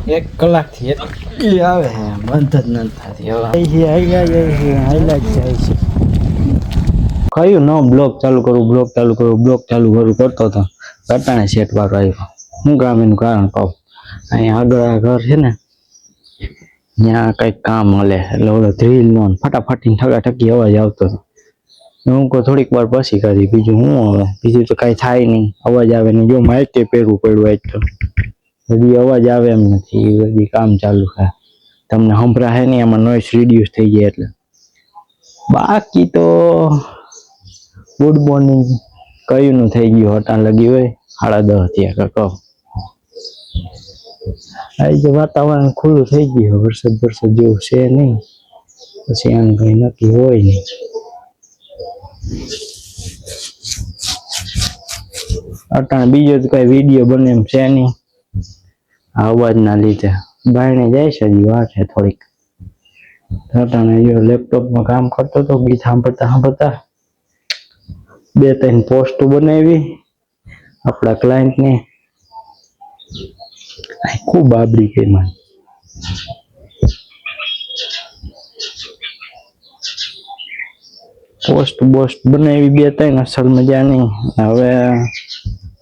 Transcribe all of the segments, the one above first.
1 કલાકથી એટલી આવે છે બંધ જ નથી થતી હવે હાઈલાઈટ જાય છે કયું ન બ્લોક ચાલુ કરું કરતો હતો અટાણે સેટ વાળો આવ્યો હું કામ એનું કારણ કહું અહીંયા આગળ ઘર છે ને ત્યાં કંઈક કામ મળે એટલે ઓલો ધ્રીલ નો ફટાફટી ઠગાઠકી અવાજ આવતો હતો હું કહું થોડીક વાર પછી કરી બીજું હું હવે બીજું તો કાંઈ થાય નહીં અવાજ આવે ને જો માઇકે પહેરવું પડ્યું આજ તો બધી અવાજ આવે એમ નથી બધી કામ ચાલુ છે તમને સંભળાશે નહીં એમાં નોઈસ રિડ્યુસ થઈ જાય એટલે બાકી તો ગુડ મોર્નિંગ કયું નું થઈ ગયું હટાણ લગી હોય 10:30 ત્યાં કહો આજે વાતાવરણ ખુલ્લું થઈ ગયું વરસાદ જેવું છે નહીં પછી આમ કઈ નક્કી હોય નહીં અટાણ બીજો તો કઈ વિડીયો બને એમ છે નહીં અવાજના લીધે બાયણે જાય છે હજી વાર છે થોડીક અટાણે જો લેપટોપમાં કામ કરતો હતો ગીત સાંભળતા 2-3 પોસ્ટ બનાવી આપણા ક્લાયન્ટને ખૂબ આબડી ગઈ મને પોસ્ટ બનાવી 2-3 અસલ મજા નહીં હવે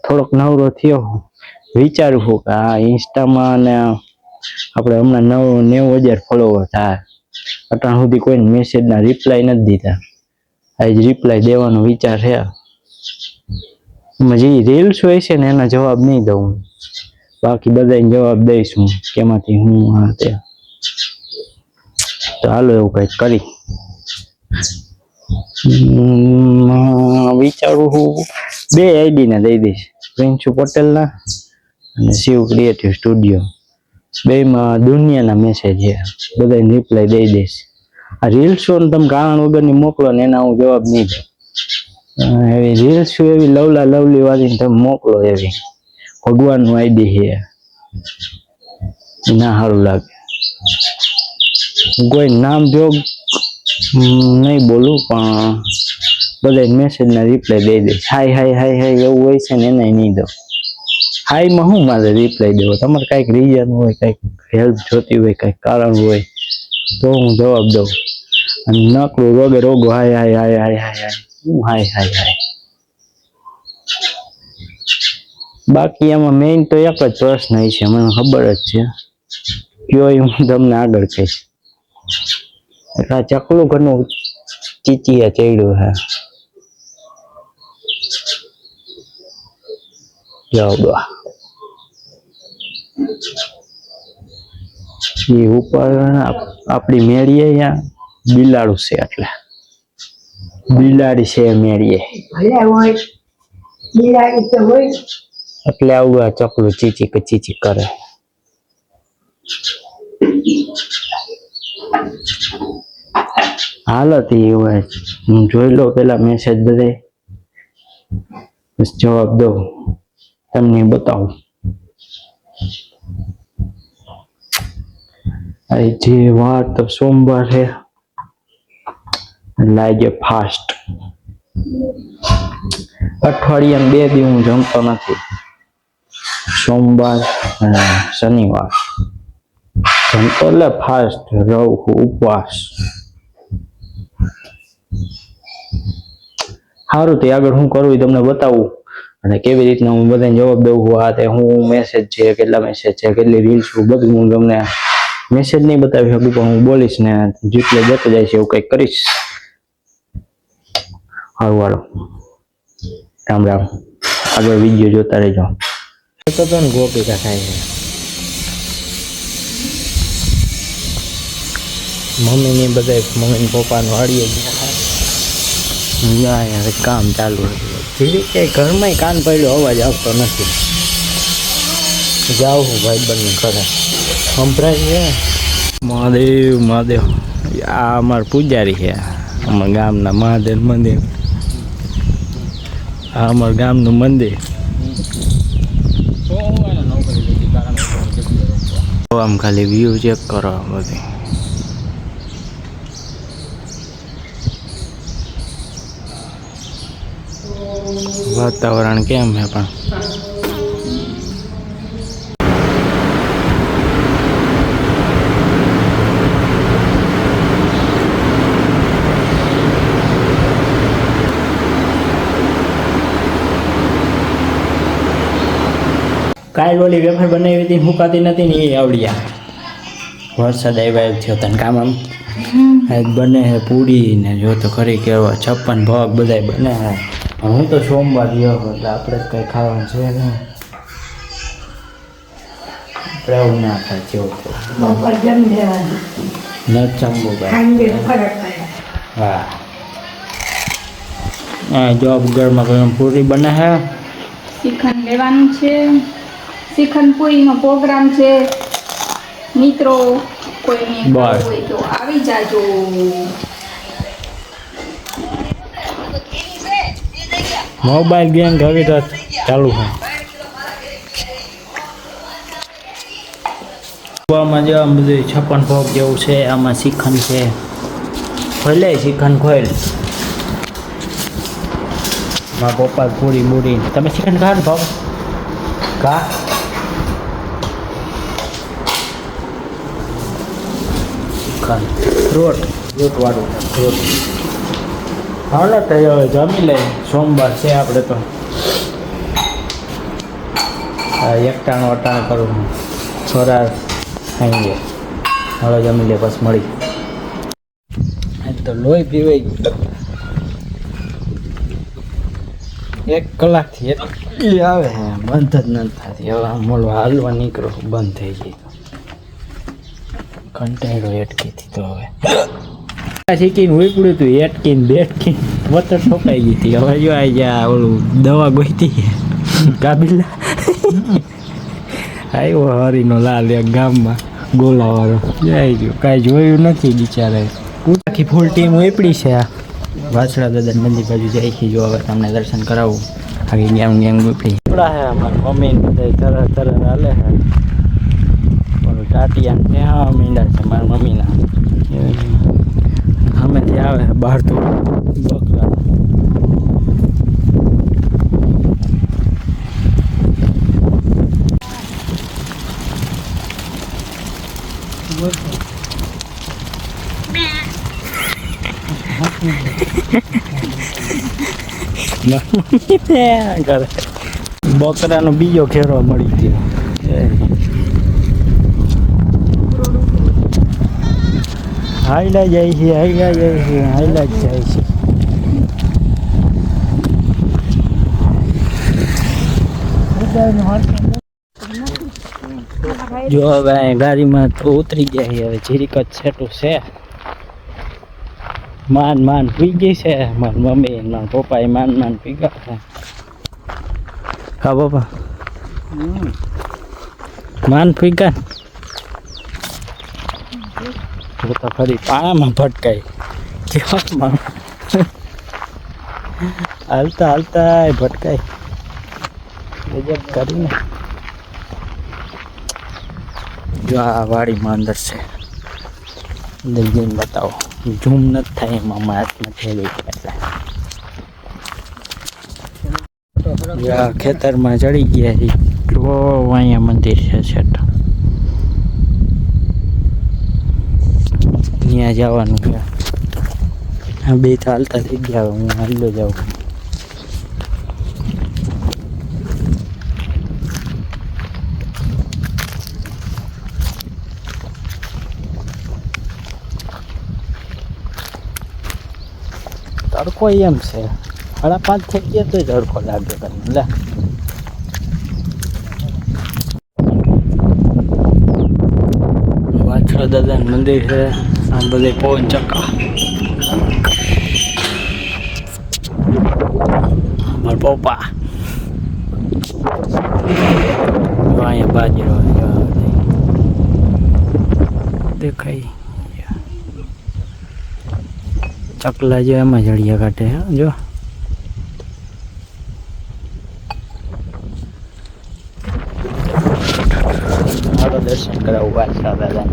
થોડોક નવરો થયો વિચારું છું કે આ ઇન્સ્ટામાં ને આપણે હમણાં 90,000 ફોલોવર થાય અટાણ સુધી કોઈ મેસેજના રિપ્લાય નથી દીધા આજ રિપ્લાય દેવાનો વિચાર છે જે રીલ્સ હોય છે ને એના જવાબ નહીં દઉં બાકી બધાને જવાબ દઈશું કેમાંથી હું આ તે તો હાલો એવું કંઈક કરી વિચારું હું 2 આઈડી ને દઈ દઈશ પ્રિન્સુ પટેલના અને શિવ ક્રિએટિવ સ્ટુડિયો 2માં દુનિયાના મેસેજ છે બધાને રિપ્લાય દઈ દઈશ આ રીલ્સો તમે કારણ વગરની મોકલો ને એના હું જવાબ નહીં દઉં એવી રીલ્સો એવી લવલી વાળીને તમે મોકલો એવી ભગવાનનું આઈડી છે ના સારું લાગે કોઈ નામ જોગ નહીં બોલું પણ બધા મેસેજના રિપ્લાય દઈ દઈશ હાય એવું હોય છે ને એને નહીં દઉં હાઈમાં હું મારે રિપ્લાય દેવો તમારે કાંઈક રીઝન હોય કાંઈક હેલ્પ જોતી હોય કાંઈક કારણ હોય તો હું જવાબ દઉં અને નકરું રોગો હાય હું હાય બાકી એમાં મેઇન તો એક જ પ્રશ્ન છે મને ખબર જ છે કયો હું તમને આગળ કહીશ એટલે ચકલું ઘરનું ચીચીએ ચડ્યું હે જાઓ દો એ ઉપર આપણી મેળીએ અહીંયા બિલાડું છે એટલે બિલાડી છે મેળીએ એટલે આવું આ ચકલું ચીચી કરે હાલત હોય હું જોઈ લો પેલા મેસેજ બધે જવાબ દઉં તમને બતાવું જે વાર તો સોમવાર છે લાગે ફાસ્ટ અઠવાડિયામાં 2 દી હું જમતો નથી સોમવાર અને શનિવાર જમતો એટલે ફાસ્ટ રહું ઉપવાસ સારું તે આગળ હું કરું એ તમને બતાવું અને કેવી રીતના હું બધાને જવાબ દઉં આ તે હું મેસેજ છે કેટલા મેસેજ છે કેટલી રીલ્સ બધું હું તમને મેસેજ નહીં બતાવી શકું પણ હું બોલીશ ને જેટલે જતો જાય છે એવું કંઈક કરીશ સારું વાળો રામ આગળ વિડીયો જોતા રહેજો તો ને ગોપિકા થાય છે મમ્મીની બધા મમ્મી પપ્પાનું વાળીએ ગયા કામ ચાલુ હતું ધીરે ક્યાંય ઘરમાં કાન પડ્યો અવાજ આવતો નથી જાઉં હું ભાઈ બંને ઘરે સંભળાય છે મહાદેવ આ અમારા પૂજારી છે અમારા ગામના મહાદેવ મંદિર આ અમારા ગામનું મંદિર આમ ખાલી વ્યૂ ચેક કરો બધી વાતાવરણ કેમ છે પણ કાલ ઓલી વેફર બનાવી હતી ફૂંકાતી નથી ને એ આવડ્યા વરસાદ આવ્યા થયો તને કામ આમ આજ બને હે પૂરી ને જો તો ખરી કેવા 56 ભાગ બધાય બને હે હું તો સોમવાર ગયો એટલે આપણે કંઈ ખાવાનું છે ને પ્રભુ ના થાય જેવું ન ચંબુ હા જો ઘરમાં ગરમ પૂરી બને હે શ્રીખંડ લેવાનું છે શ્રીખંડ પૂરીનો પ્રોગ્રામ છે મિત્રો કોઈને બસ. હોય તો આવી જાજો મોબાઈલ ગેમ હવે તો ચાલુ છે આમાં જો આમ બધું 56 ભોગ જેવું છે આમાં શ્રીખંડ છે ખોલે શ્રીખંડ ખોલ મારા પપ્પા પૂરી બૂરી તમે શ્રીખંડ ખાવ ભાવ કા ફ્રૂટ વાળું ફ્રૂટ હાલો તો હવે જમી લે સોમવાર છે આપણે તો એકટાણું અટાણું કરું છોરા ખાઈએ હાલો જમી લે બસ મળી તો લોહી પીવાઈ ગયું 1 કલાકથી એટલી આવે હે બંધ જ નથી થતી હવે આમ મોલો હાલવા નીકળો બંધ થઈ જાય કંટાળો એટકીથી તો હવે શીખીને ઉપડ્યું હતું એટકીને બેટકીને વતર ઠોકાઈ ગઈ હતી હવે જો આ જ્યાં ઓલું દવા ગોઈતી કાબિલા આવ્યો હરીનો લાલ એક ગામમાં ગોલાવાળો જઈ ગયો કાંઈ જોયું નથી બિચારે આખી ફૂલ ટીમ ઉપડી છે આ વાછડા દાદા મંદિર બાજુ જાય છે જો હવે તમને દર્શન કરાવું આખી ગેમ ઉપડી ઉપડા હે અમારા મમ્મી બધા તરત હાલે હે ટાટિયા ને હા મીંડા છે મારા મમ્મીના સામેથી આવે બહાર તો બકરા બકરાનો બીજો ખેરો મળી ગયો હાઈલા જાય છે હાઈલા જાય છે હાઈલા જ જાય છે જો હવે ગાડીમાં તો ઉતરી ગયા છે હવે જીરીક જ છેટું છે માન પી ગઈ છે મારી મમ્મી મારા પપ્પા એ માન પી ગયા છે હા પપ્પા માન પી ગયા તો ફરી પાણામાં ભટકાય કેવામાં હાલતા ભટકાય ગજબ કરીને જો આ વાડીમાં અંદર છે અંદર જઈને બતાવો ઝૂમ નથી થાય એમાં મારા હાથમાં થઈ ગઈ એટલે ખેતરમાં ચડી ગયા છે જો અહીંયા મંદિર છે છેટ ત્યાં જવાનું છે આ બે તો હાલતા થઈ ગયા હું હાલો જાઉં તડકો એમ છે 5:30 થઈ ગયા તો તડકો લાગે તમને લે વાછડા દાદાનું મંદિર છે આમ બધે પવન ચક્કા મારા પપ્પા અહીંયા બાજરો દેખાય ચકલા જો એમાં જડિયા કાઢે જો મારો દર્શન કરાવું વાછડા દાદા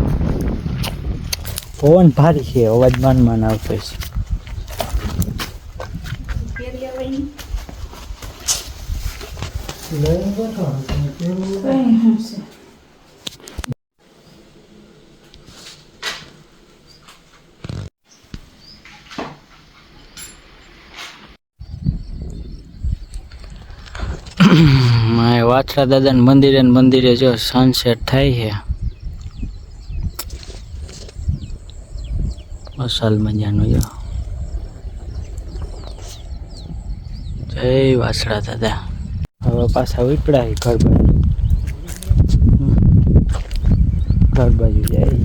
પવન ભારી છે અવાજ માન આવતો છે વાછરા દાદાના મંદિરે ને મંદિરે જો સનસેટ થાય છે. અસલ મજાનું જો. જય વાછરા દાદા. હવે પાછા ઉપડાય ઘર બાજુ. ઘર બાજુ જાય.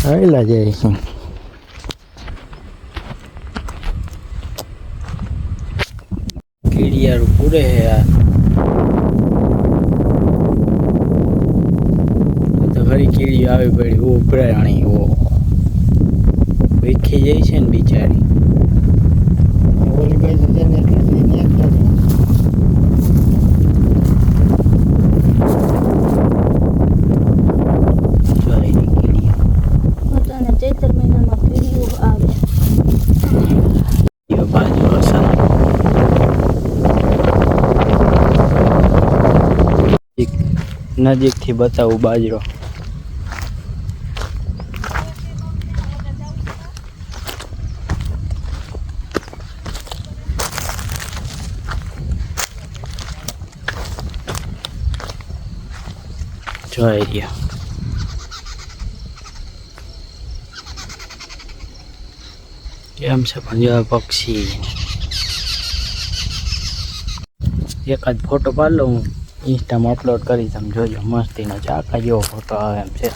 આવેલા જાય છે. કીડિયારું પૂરે હે આ તો ઘડી કીડી આવી પડી ઉપરાણી ઓ વીખી જાય છે ને બિચારી. ઓલી બાજુ જઈને ચૈત્ર મહિનામાં કીડીઓ આવે. બાજુ અસર નજીકથી બતાવું બાજરો. જોઈ રહ્યા કેમ છે પણ જો પક્ષી. એકાદ ફોટો પાડ લો હું ઇન્સ્ટામાં અપલોડ કરી તમે જોજો. મસ્તીનો ચાકા જેવો ફોટો આવે એમ છે.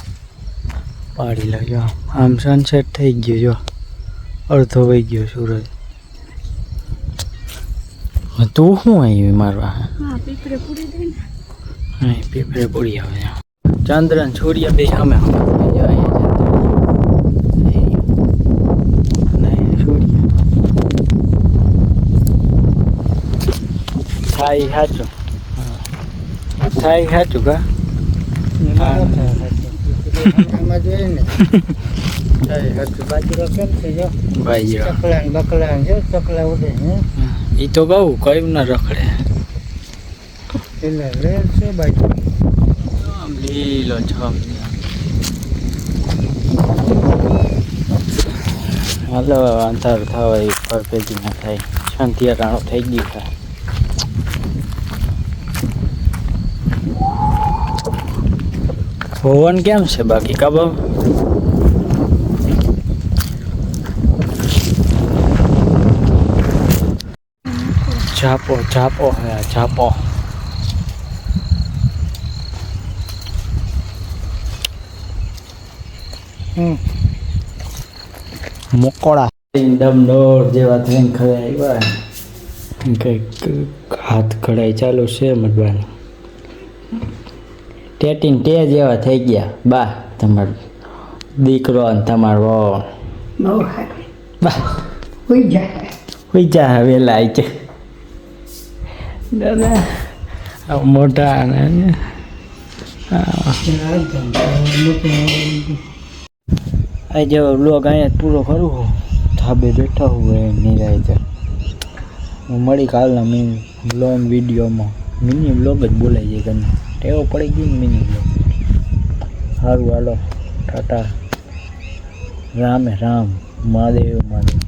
પાડી લેજો. આમ સનસેટ થઈ ગયો જો. અડધો વહી ગયો સૂરજ. તું શું આવી મારવા? હા પીપરે પૂરી દે ને. હા પીપરે પૂરી આવે. ચંદ્ર ને સૂર્ય બે સામે સામે જો થાય સાચું. થાય સાચું કા બાજરો કેમ છે જો ભાઈ ચકલા ને બકલા જો ચકલા ઉડે એ તો કહું કયું ના રખડે. એટલે રેલ છે બાજુ આમ લીલો છમ. હાલો અંધાર થવા એ પર પેજી ના થાય. શાંતિયારાણું થઈ ગયું છે. પવન કેમ છે બાકી કાબા? ઝાપો ઝાપો હે ઝાપો. મોકોડા દમડોર જેવા થઈને ખરે આવ્યા. કંઈક હાથ કઢાઈ ચાલુ છે મતવાની. ટેટીન ટે જેવા થઈ ગયા બા તમારો દીકરો અને તમારો બહુ સારું. બા હોઈ જાય. હોઈ જા વેલા આવી છે દાદા. મોટા અને આજે બ્લોગ અહીંયા પૂરો કરું હું. ધાબે બેઠા હું નિરાય. હું મળી કાલના લોંગ વિડીયોમાં મિની બ્લોગ જ બોલાઈ જાય ગમે ટેવો પડી ગઈ ને મિની બ્લોગ. સારું હાલો ટાટા. રામે રામ મહાદેવ મહાદેવ.